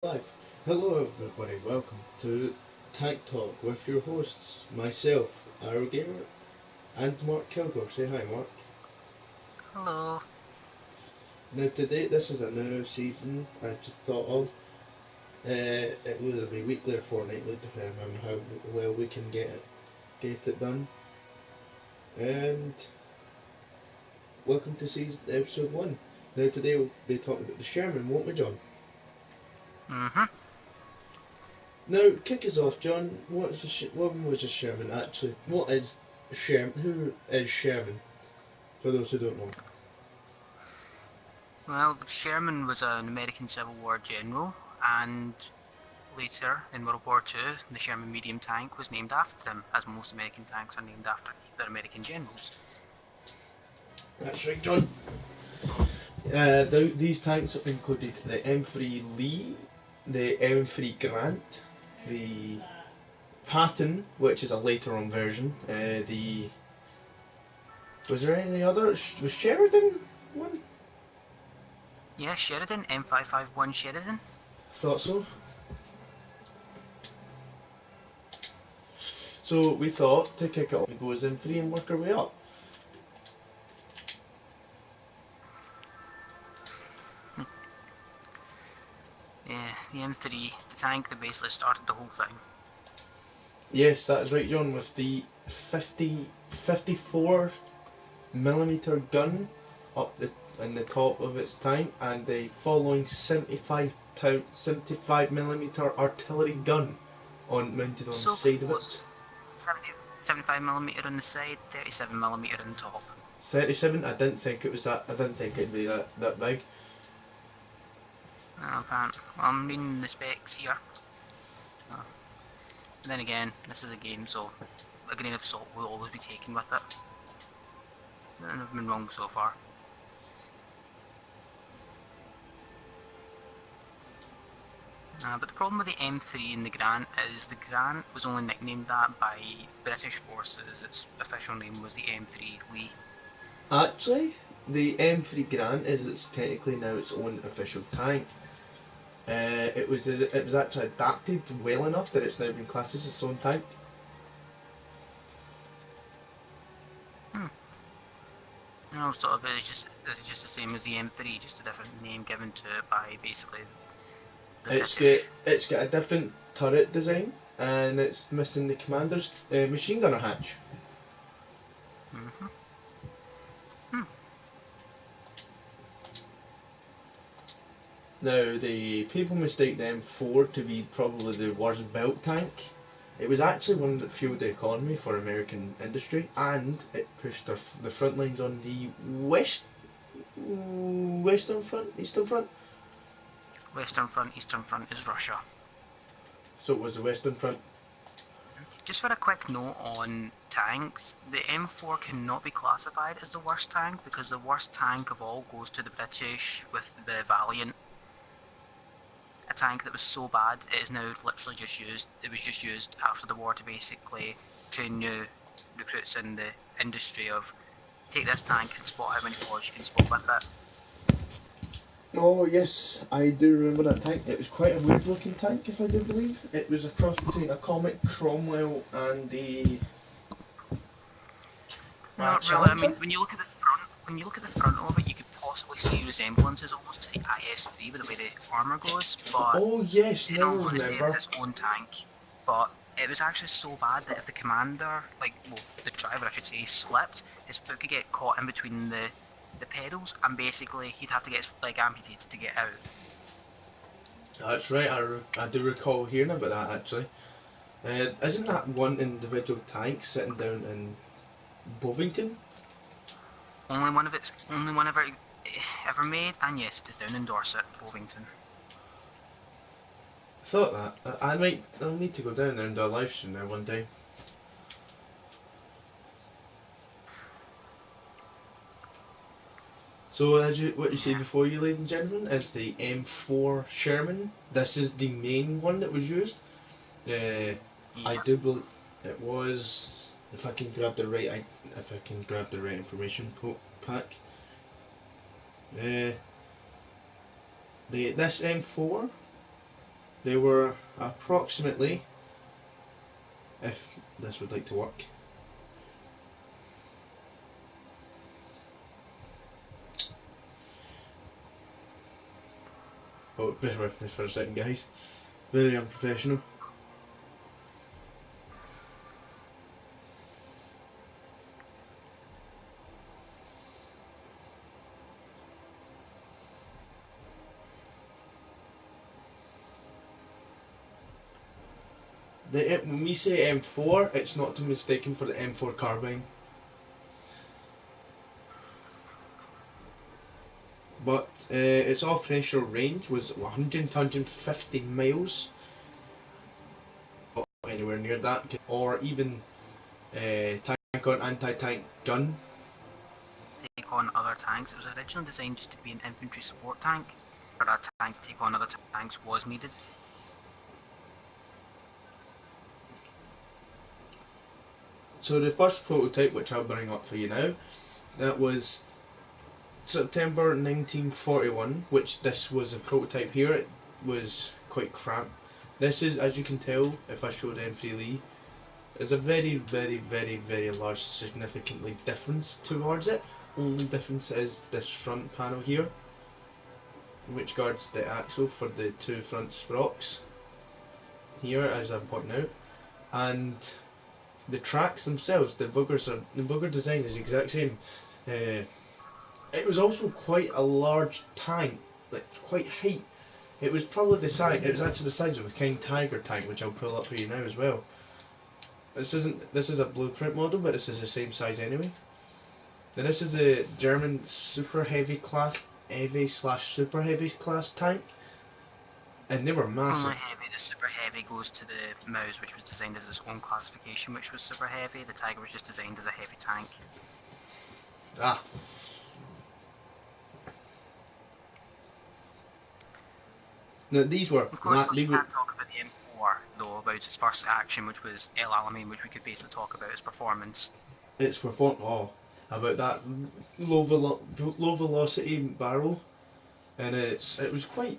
Live. Hello everybody, welcome to Tank Talk with your hosts, myself, Arrogamer, and Mark Kilgore. Say hi, Mark. Hello. Now today, this is a new season I just thought of. It will either be weekly or fortnightly, depending on how well we can get it done. And welcome to season episode 1. Now today we'll be talking about the Sherman, won't we, John? Mm-hmm. Now, kick us off, John. What was a Sherman actually? What is Sherman? Who is Sherman? For those who don't know. Well, Sherman was an American Civil War general, and later in World War II, the Sherman medium tank was named after him, as most American tanks are named after their American generals. That's right, John. These tanks included the M3 Lee, the M3 Grant, the Patton, which is a later on version. Was there any other? Was Sheridan one? Yeah, Sheridan, M551 Sheridan. Thought so. So we thought to kick it off, we go as M3 and work our way up. Yeah, the M3, the tank that basically started the whole thing. Yes, that's right, John, with the 54 millimeter gun up in the top of its tank and the following 75 millimeter artillery gun mounted on the So side of it. close. 75mm on the side, 37mm on top. 37. I didn't think it was that. I didn't think it'd be that big. I can't. Well, I'm reading the specs here. Uh, then again, this is a game, so a grain of salt will always be taken with it. And I've been wrong so far. But the problem with the M3 and the Grant is the Grant was only nicknamed that by British forces. Its official name was the M3 Lee. Actually, the M3 Grant is it's technically now its own official tank. It was actually adapted well enough that it's now been classed as its own tank. Hmm. And I thought of it as just the same as the M3, just a different name given to it by basically the It's got British. it's got a different turret design and it's missing the commander's machine gunner hatch. Mm-hmm. Hmm. Now, the people mistake the M4 to be probably the worst built tank. It was actually one that fueled the economy for American industry, and it pushed the front lines on the western front, eastern front. Western Front, Eastern Front is Russia. So it was the western front. Just for a quick note on tanks, the M4 cannot be classified as the worst tank because the worst tank of all goes to the British with the Valiant, a tank that was so bad it is now literally just used. It was just used after the war to basically train new recruits in the industry of take this tank and spot how many flaws you can spot with it. Oh yes, I do remember that tank. It was quite a weird looking tank, if I do believe. It was a cross between a comic Cromwell and the Not really. I mean, Challenger. when you look at the front of it, you could possibly see resemblances almost to the IS-3 with the way the armor goes, but Oh yes, in now I all honesty, it was remember. its own tank. But it was actually so bad that if the commander, well, the driver, I should say, slipped, his foot could get caught in between the pedals, and basically he'd have to get his leg amputated to get out. That's right. I do recall hearing about that actually. Isn't that one individual tank sitting down in Bovington? Only one ever made, and yes, it is down in Dorset, Bovington. I thought that. I'll need to go down there and do a live stream there one day. So what you see Yeah, before you, ladies and gentlemen, is the M4 Sherman. This is the main one that was used. Uh, I yeah. do believe it was. If I can grab the right information pack. Uh, this M4. They were approximately, if this would like to work. Oh, bear with me for a second, guys. Very unprofessional. When we say M4, it's not to be mistaken for the M4 carbine. But its operational range was 100 to 150 miles. Not anywhere near that. Or even tank on anti-tank gun. Take on other tanks. It was originally designed just to be an infantry support tank, but a tank to take on other tanks was needed. So the first prototype, which I'll bring up for you now, that was September 1941, which this was a prototype here. It was quite cramped. This is, as you can tell, if I show the M3 Lee, there's a very, very, very, very large, significantly difference towards it. Only difference is this front panel here, which guards the axle for the two front sprockes here, as I'm pointing out, and the tracks themselves. The bugger design is the exact same. It was also quite a large tank, like quite height. It was probably the size. It was actually the size of a King Tiger tank, which I'll pull up for you now as well. This isn't. This is a blueprint model, but this is the same size anyway. Now this is a German super heavy class, heavy slash super heavy class tank, and they were massive. Only heavy, the super heavy goes to the Mouse, which was designed as its own classification, which was super heavy. The Tiger was just designed as a heavy tank. Ah. Now these were. Of course, you can't talk about the M4 though, about its first action, which was El Alamein, which we could basically talk about its performance. Its performance. Oh, about that low velocity barrel, and it was quite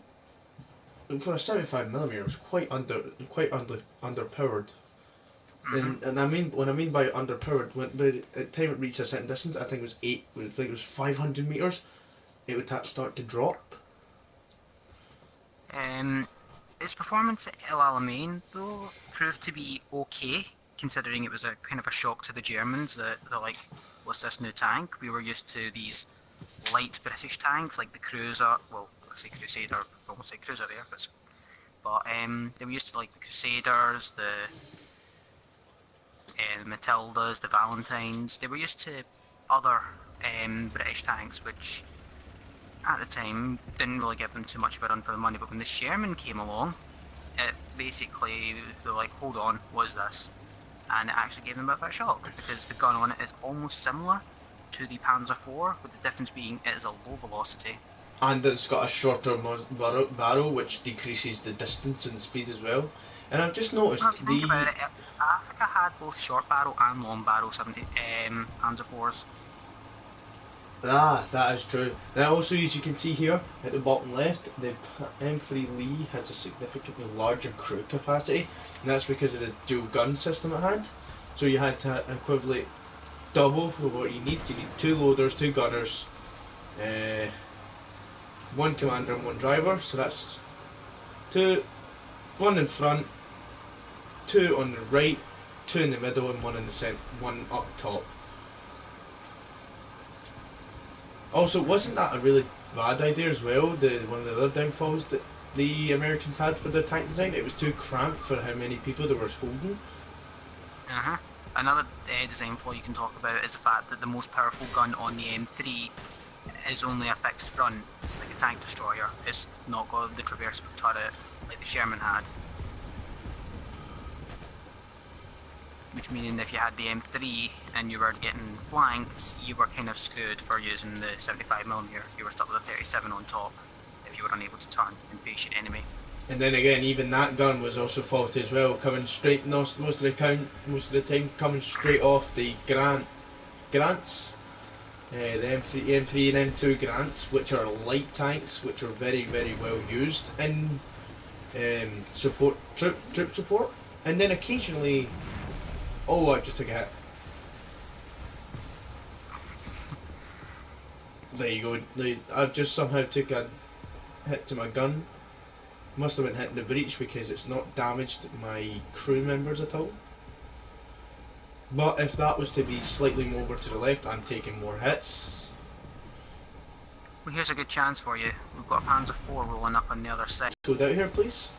for a 75mm. It was quite underpowered. And I mean, when I mean by underpowered, when by the time it reached a certain distance, I think it was I think it was 500 meters, it would start to drop. Its performance at El Alamein, though, proved to be okay, considering it was a kind of a shock to the Germans that they're like, what's this new tank? We were used to these light British tanks like the Cruiser, well, let's say Crusader, I won't say Cruiser there, but they were used to like the Crusaders, the Matildas, the Valentines. They were used to other British tanks, which at the time didn't really give them too much of a run for the money. But when the Sherman came along, it basically, they were like, hold on, what is this? And it actually gave them a bit of a shock, because the gun on it is almost similar to the Panzer IV, with the difference being it is a low velocity. And it's got a shorter barrel, which decreases the distance and speed as well. And I've just noticed if you think about it, Africa had both short barrel and long barrel Panzer IVs. Ah, that is true. Now also, as you can see here at the bottom left, the M3 Lee has a significantly larger crew capacity, and that's because of the dual gun system it had. So you had to equivalent double for what you need. You need two loaders, two gunners, one commander and one driver. So that's one in front, two on the right, two in the middle, and one in the center, one up top. Also, wasn't that a really bad idea as well? One of the other downfalls that the Americans had for their tank design, it was too cramped for how many people they were holding. Another design flaw you can talk about is the fact that the most powerful gun on the M3 is only a fixed front, like a tank destroyer. It's not got the traversable turret like the Sherman had. Which meaning if you had the M3 and you were getting flanked, you were kind of screwed for using the 75mm. You were stuck with a 37 on top if you were unable to turn and face your enemy. And then again, even that gun was also faulty as well, coming straight most of the time coming straight off the Grants, the M3 and M2 Grants, which are light tanks, which are very, very well used in support troop support, and then occasionally, oh, I just took a hit. There you go. I just somehow took a hit to my gun. Must have been hitting the breech because it's not damaged my crew members at all. But if that was to be slightly more over to the left, I'm taking more hits. Well, here's a good chance for you. We've got a Panzer IV rolling up on the other side. Go down here, please.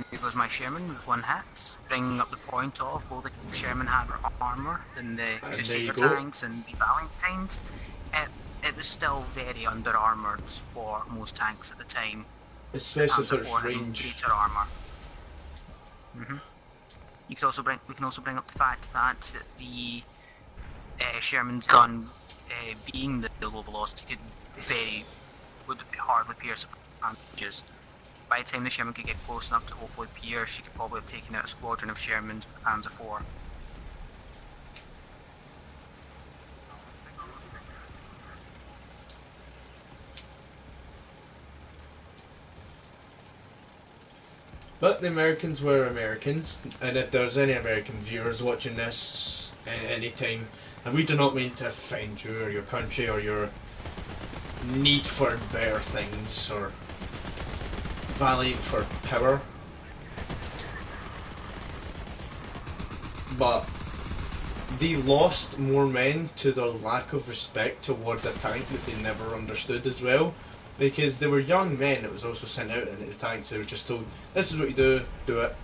There goes my Sherman with 1 hit, bringing up the point of will the Sherman have armour than the Crusader tanks and the Valentines. It was still very under armoured for most tanks at the time, especially for its range. Greater armour. We can also bring up the fact that the Sherman's gun, being the low velocity, would hardly pierce advantages. By the time the Sherman could get close enough to hopefully pierce, she could probably have taken out a squadron of Shermans with Panzer IV. But the Americans were Americans, and if there's any American viewers watching this at any time, and we do not mean to offend you or your country or your need for better things or value for power, but they lost more men to their lack of respect toward a tank that they never understood as well, because they were young men that was also sent out into the tanks. They were just told, this is what you do it,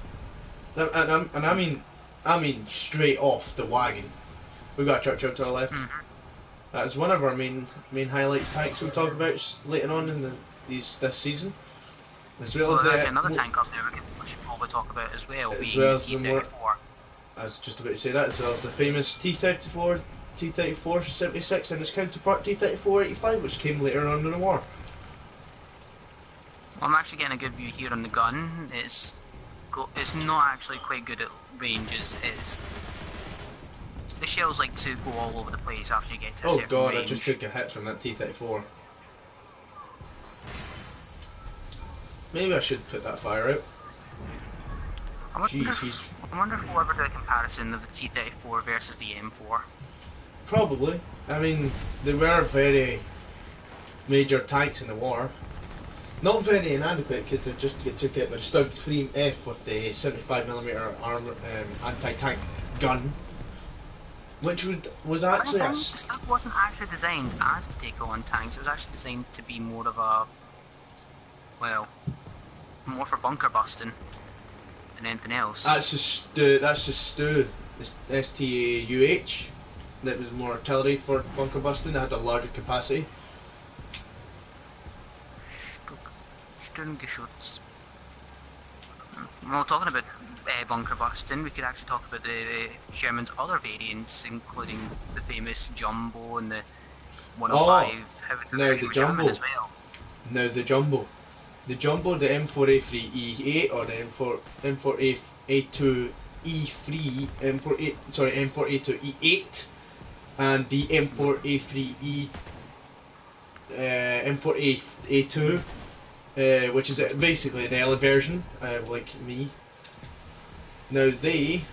and I mean straight off the wagon. We've got a Churchill to the left. That is one of our main highlights tanks we'll talk about later on in this season. As well as there's another tank up there we should probably talk about as well, being the T-34. I was just about to say that, as well as the famous T-34, T-34 76 and its counterpart T-34 85, which came later on in the war. I'm actually getting a good view here on the gun. It's not actually quite good at ranges. The shells like to go all over the place after you get to a certain range. Oh god, I just took a hit from that T-34. Maybe I should put that fire out. I wonder if we'll ever do a comparison of the T-34 versus the M4. Probably. I mean, they were very major tanks in the war. Not very inadequate because they just took it with a Stug 3F with the 75mm armor anti-tank gun, which was actually the Stug wasn't actually designed as to take on tanks. It was actually designed to be more of a, well, more for bunker busting than anything else. That's the STU, STUH. That was more artillery for bunker busting. It had a larger capacity. Sturmgeschütz. Well, talking about bunker busting, we could actually talk about the Sherman's other variants, including the famous Jumbo and the 105 howitzer version with Sherman as well. Now the Jumbo, the M4A3E8 or the M4A2E3, M4A2E8, and the M4A3E, M4A2. Which is basically an early version, like me. Now they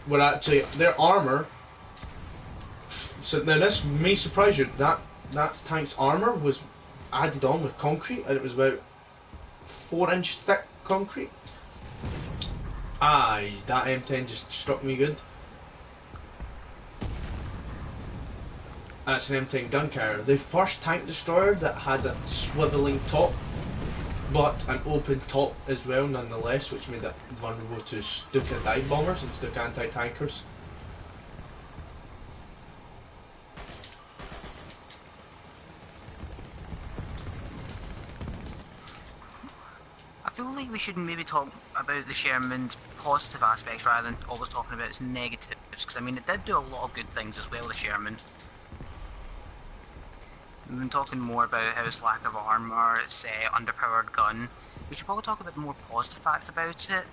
were actually, their armour, so now this may surprise you, that tank's armour was added on with concrete, and it was about 4-inch thick concrete. Aye, that M10 just struck me good. That's an M10 gun carrier. The first tank destroyer that had a swivelling top, but an open top as well nonetheless, which made it vulnerable to Stuka dive bombers and Stuka anti-tankers. I feel like we should maybe talk about the Sherman's positive aspects rather than always talking about its negatives, because I mean it did do a lot of good things as well, the Sherman. We've been talking more about how its lack of armour, its underpowered gun. We should probably talk about more positive facts about it,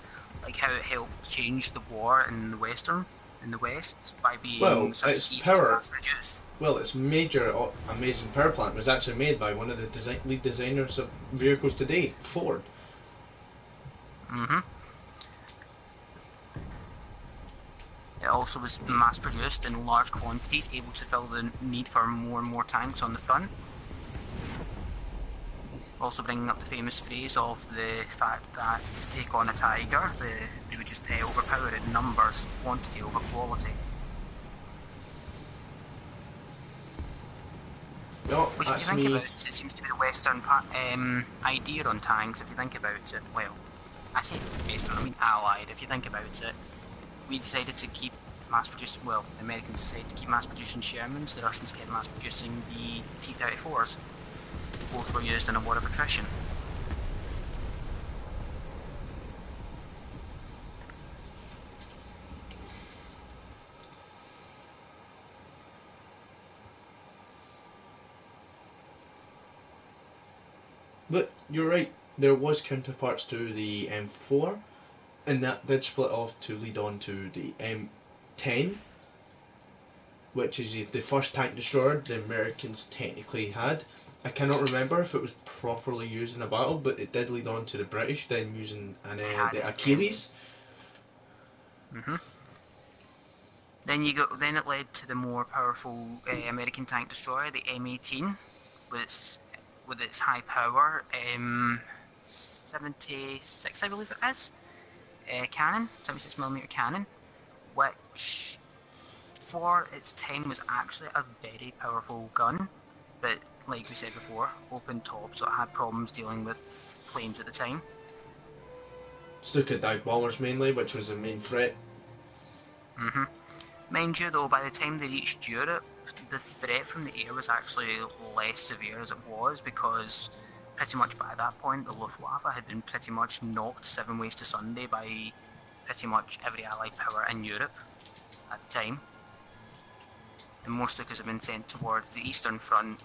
like how it helped change the war in the Western in the West by being Well, such its easy to power, mass produce. well, its major amazing power plant was actually made by one of the lead designers of vehicles today, Ford. Hmm. It also was mass produced in large quantities, able to fill the need for more and more tanks on the front. Also bringing up the famous phrase of the fact that to take on a tiger, they would just overpower it in numbers, quantity over quality. No, Which, if you that's think about me. it, it seems to be the Western idea on tanks. If you think about it, well, I say Western, I mean Allied. If you think about it, we decided to keep mass producing. Well, the Americans decided to keep mass producing Shermans. The Russians kept mass producing the T-34s. Both were used in a war of attrition. But you're right, there was counterparts to the M4, and that did split off to lead on to the M10, which is the first tank destroyer the Americans technically had. I cannot remember if it was properly used in a battle, but it did lead on to the British then using They had the intense. Achilles. Hmm. Then it led to the more powerful American tank destroyer, the M18, with its high power M76, I believe it is, cannon, 76mm cannon, which for its time was actually a very powerful gun, but like we said before, open top, so it had problems dealing with planes at the time. Stuka dive bombers mainly, which was the main threat. Hmm. Mind you, though, by the time they reached Europe, the threat from the air was actually less severe as it was because pretty much by that point, the Luftwaffe had been pretty much knocked seven ways to Sunday by pretty much every Allied power in Europe at the time. And more Stukas have been sent towards the Eastern Front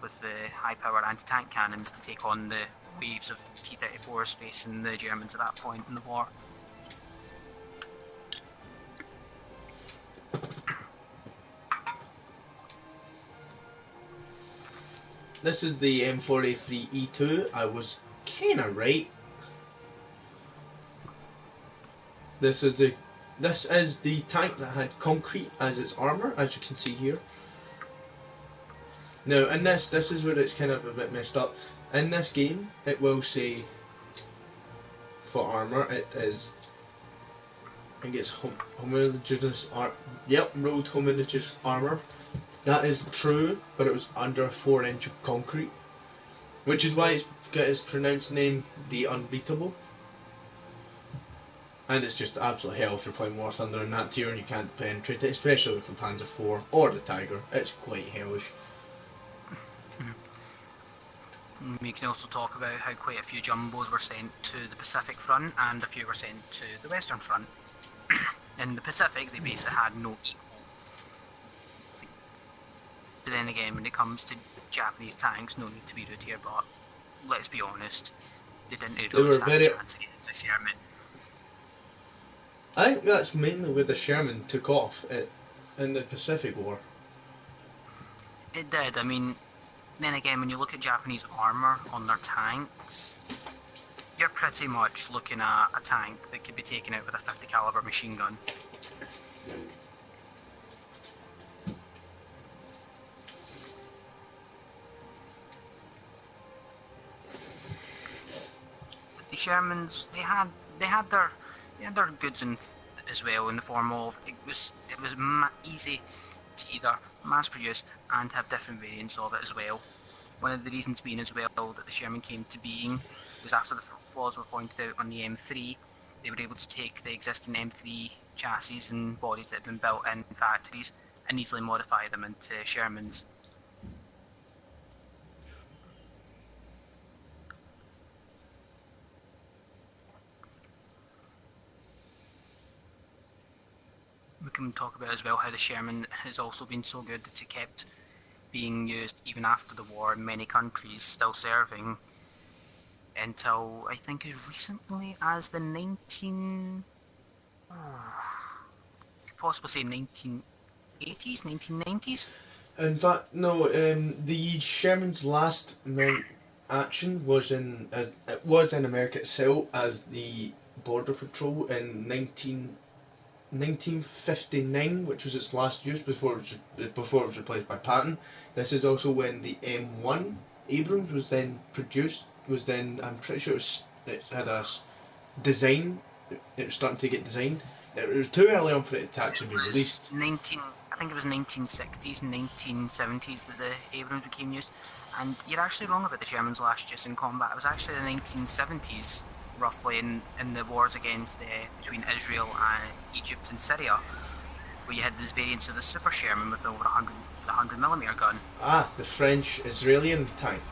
with the high-powered anti-tank cannons to take on the waves of T-34s facing the Germans at that point in the war. This is the M4A3E2. I was kinda right. This is the tank that had concrete as its armor, as you can see here. Now, in this is where it's kind of a bit messed up. In this game, it will say for armor, it is. I think it's homogeneous road homogeneous armor. That is true, but it was under 4 inch of concrete, which is why it's got its pronounced name, the Unbeatable. And it's just absolute hell if you're playing War Thunder in that tier and you can't penetrate it, especially with the Panzer IV or the Tiger. It's quite hellish. We can also talk about how quite a few jumbos were sent to the Pacific Front and a few were sent to the Western Front. In the Pacific, they basically had no equal. But then again, when it comes to Japanese tanks, no need to be rude here, but let's be honest, they didn't They really were stand a very. chance against the Sherman. I think that's mainly where the Sherman took off in the Pacific War. It did. I mean, then again, when you look at Japanese armor on their tanks, you're pretty much looking at a tank that could be taken out with a 50 caliber machine gun. But the Shermans, they had their goods as well in the form of it was easy to either mass produce and have different variants of it as well. One of the reasons being as well that the Sherman came to being was after the flaws were pointed out on the M3, they were able to take the existing M3 chassis and bodies that had been built in factories and easily modify them into Shermans. We can talk about as well how the Sherman has also been so good that it kept being used even after the war in many countries, still serving until I think as recently as the 19. possibly say 1980s, 1990s. In fact, no. The Sherman's last action was in America itself as the Border Patrol in 1959, which was its last use before it was replaced by Patton. This is also when the M1 Abrams was then produced. Was then, I'm pretty sure it had a design. It was starting to get designed. It was too early on for it to actually be It was released. 19. I think it was 1960s, 1970s that the Abrams became used. And you're actually wrong about the Sherman's last use in combat. It was actually the 1970s, roughly, in the wars against between Israel and Egypt and Syria, where you had these variants of the Super Sherman with over 100 millimeter gun. Ah, the French-Israeli tank.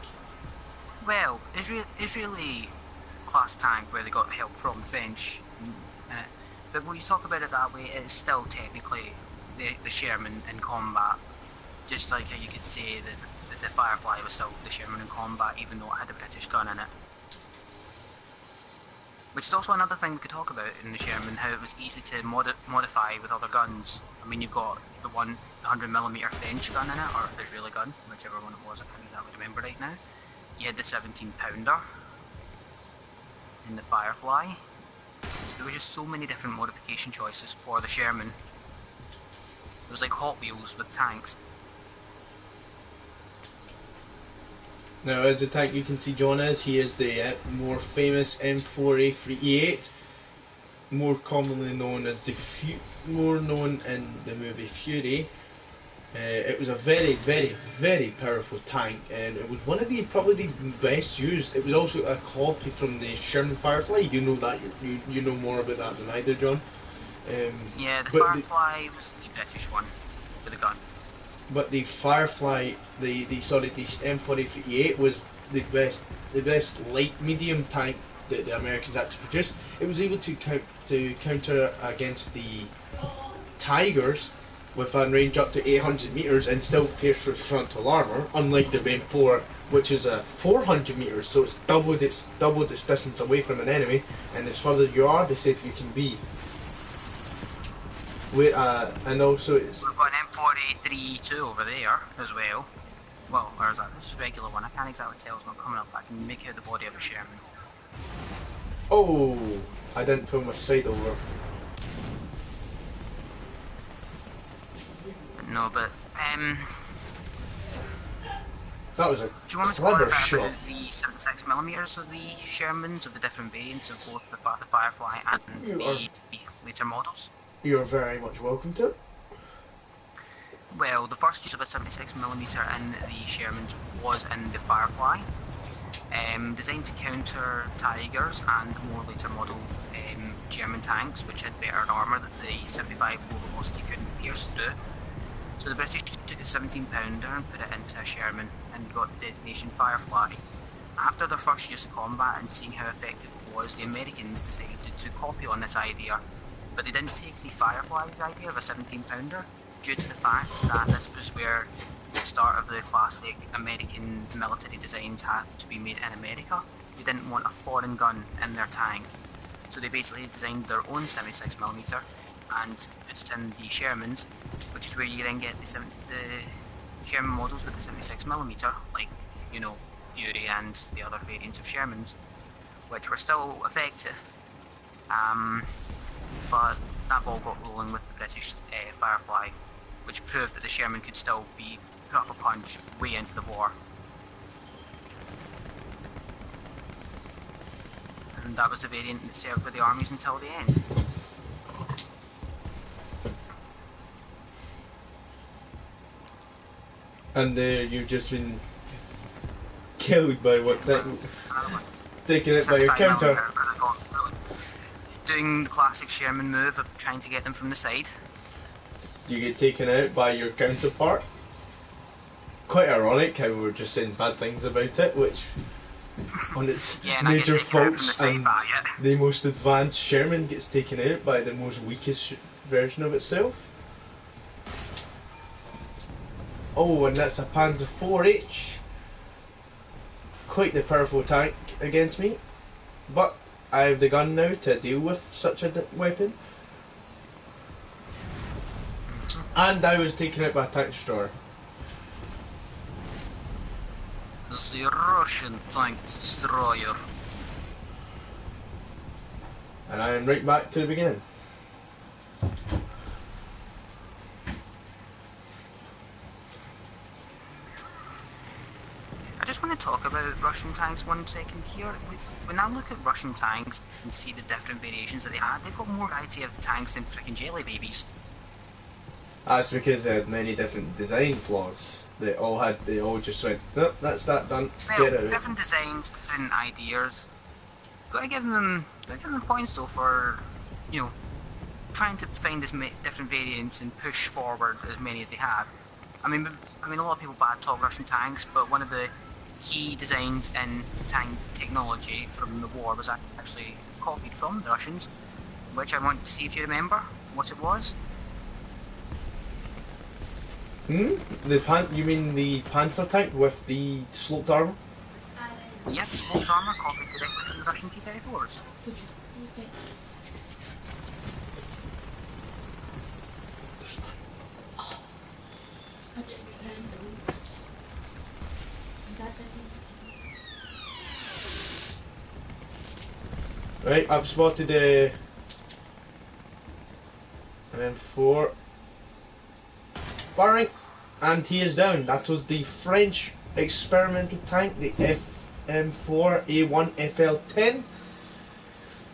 Well, Israeli class tank where they got help from French. But when you talk about it that way, it's still technically the Sherman in combat. Just like how you could say that the Firefly was still the Sherman in combat, even though it had a British gun in it. Which is also another thing we could talk about in the Sherman, how it was easy to modify with other guns. I mean, you've got the 100mm French gun in it, or Israeli gun, whichever one it was, I can't exactly remember right now. You had the 17-pounder in the Firefly. There were just so many different modification choices for the Sherman. It was like Hot Wheels with tanks. Now, as the tank you can see John he is the more famous M4A3E8, more commonly known as more known in the movie Fury. It was a very, very, very powerful tank, and it was one of probably the best used. It was also a copy from the Sherman Firefly. You know that you know more about that than I do, John. Yeah, the Firefly was the British one with the gun. But the Firefly, the M4A3E8 was the best light medium tank that the Americans actually produced. It was able to counter against the Tigers with a range up to 800 meters and still pierce through frontal armor, unlike the M4, which is 400 meters, so it's doubled its distance away from an enemy, and the further you are, the safer you can be. And also it's... We've got an M4A3E2 over there as well. Well, or is that this is a regular one? I can't exactly tell, it's not coming up. I can make out the body of a Sherman. Oh, I didn't pull my side over. No, but that was a do you want me to go on shot. about the 76mm of the Shermans, of the different variants of both the Firefly and the later models? You're very much welcome to it. Well, the first use of a 76mm in the Shermans was in the Firefly, designed to counter Tigers and more later model German tanks, which had better armour that the 75 low velocity couldn't pierce through. So the British took a 17-pounder and put it into a Sherman and got the designation Firefly. After their first use of combat and seeing how effective it was, the Americans decided to copy on this idea, but they didn't take the Firefly's idea of a 17-pounder due to the fact that this was where the start of the classic American military designs have to be made in America. They didn't want a foreign gun in their tank, so they basically designed their own 76mm and put it in the Shermans, which is where you then get the Sherman models with the 76mm, like, you know, Fury and the other variants of Shermans, which were still effective, but that ball got rolling with the British Firefly, which proved that the Sherman could still put up a punch way into the war. And that was the variant that served with the armies until the end. And you've just been killed by what thing? Taking it by your counter. Doing the classic Sherman move of trying to get them from the side. You get taken out by your counterpart. Quite ironic how we were just saying bad things about it, which on its major faults, and the most advanced Sherman gets taken out by the most weakest version of itself. Oh, and that's a Panzer IV-H. Quite the powerful tank against me, but I have the gun now to deal with such a weapon. And I was taken out by a tank destroyer. The Russian tank destroyer. And I am right back to the beginning. I just want to talk about Russian tanks 1 second here. When I look at Russian tanks and see the different variations that they had, they've got more variety of tanks than freaking jelly babies. That's because they had many different design flaws. They all just went, nope, that's that done. Well, Get out. different designs, different ideas. Gotta give them points though for, you know, trying to find as many different variants and push forward as many as they have. I mean, a lot of people bad talk Russian tanks, but one of the key designs in tank technology from the war was actually copied from the Russians, which I want to see if you remember what it was. You mean the Panther tank with the sloped armor? Yep, sloped armor copied directly from the Russian T-34s. Right, I've spotted a M4 firing, and he is down. That was the French experimental tank, the FM4A1FL10.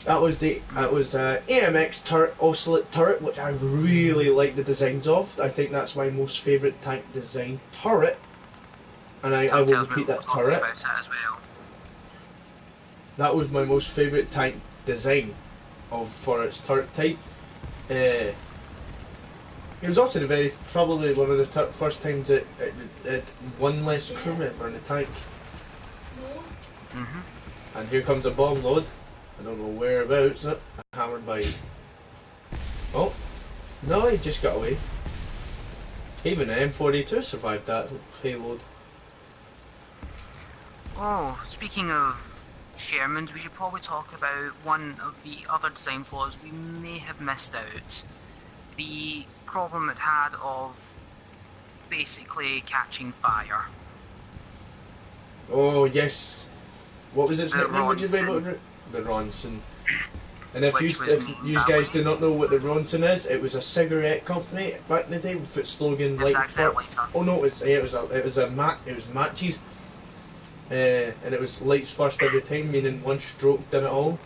That was AMX turret, oscillate turret, which I really like the designs of. I think that's my most favourite tank design turret, and I will repeat that turret. About that as well. That was my most favourite tank design for its turret type. It was also probably one of the first times it one less crew member in the tank. And here comes a bomb load. I don't know whereabouts. Hammered by. Oh, no, he just got away. Even an M42 survived that payload. Oh, speaking of Shermans, we should probably talk about one of the other design flaws we may have missed out. The problem it had of basically catching fire. Oh yes, what was its nickname? Would you be able to? The Ronson. And if you guys do not know what the Ronson is, it was a cigarette company back in the day with its slogan like. Oh no, it was matches. And it was lights first every time, meaning one stroke done it all.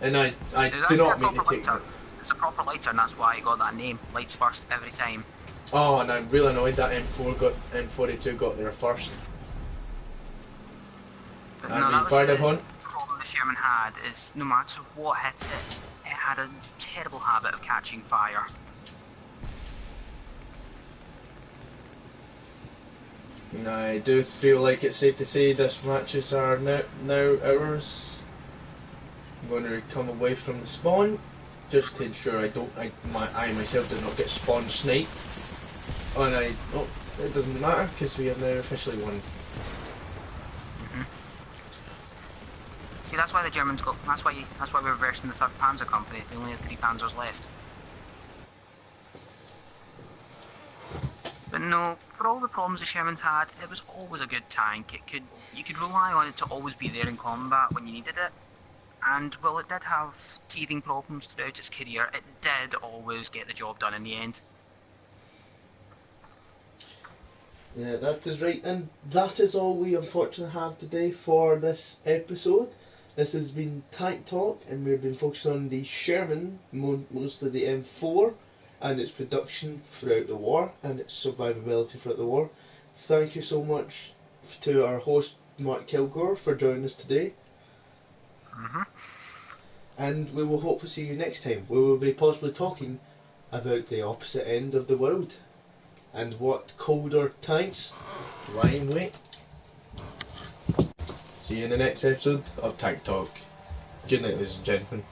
And I do not mean to take that. It's a proper lighter, and that's why I got that name. Lights first every time. Oh, and I'm really annoyed that M42 got there first. But no, that was the problem the Sherman had, is no matter what hit it, it had a terrible habit of catching fire. I do feel like it's safe to say this matches are now ours. I'm going to come away from the spawn, just to ensure I myself did not get spawn sniped. And it doesn't matter because we have now officially won. See, that's why the Germans got. That's why we're reversing the 3rd Panzer Company. They only had 3 Panzers left. But no, for all the problems the Shermans had, it was always a good tank. You could rely on it to always be there in combat when you needed it. And while it did have teething problems throughout its career, it did always get the job done in the end. Yeah, that is right, and that is all we unfortunately have today for this episode. This has been Tank Talk, and we've been focusing on the Sherman, mostly the M4, and its production throughout the war, and its survivability throughout the war. Thank you so much to our host, Mark Kilgore, for joining us today. And we will hopefully see you next time. We will be possibly talking about the opposite end of the world, and what colder tanks lie in wait. See you in the next episode of Tank Talk. Good night, ladies and gentlemen.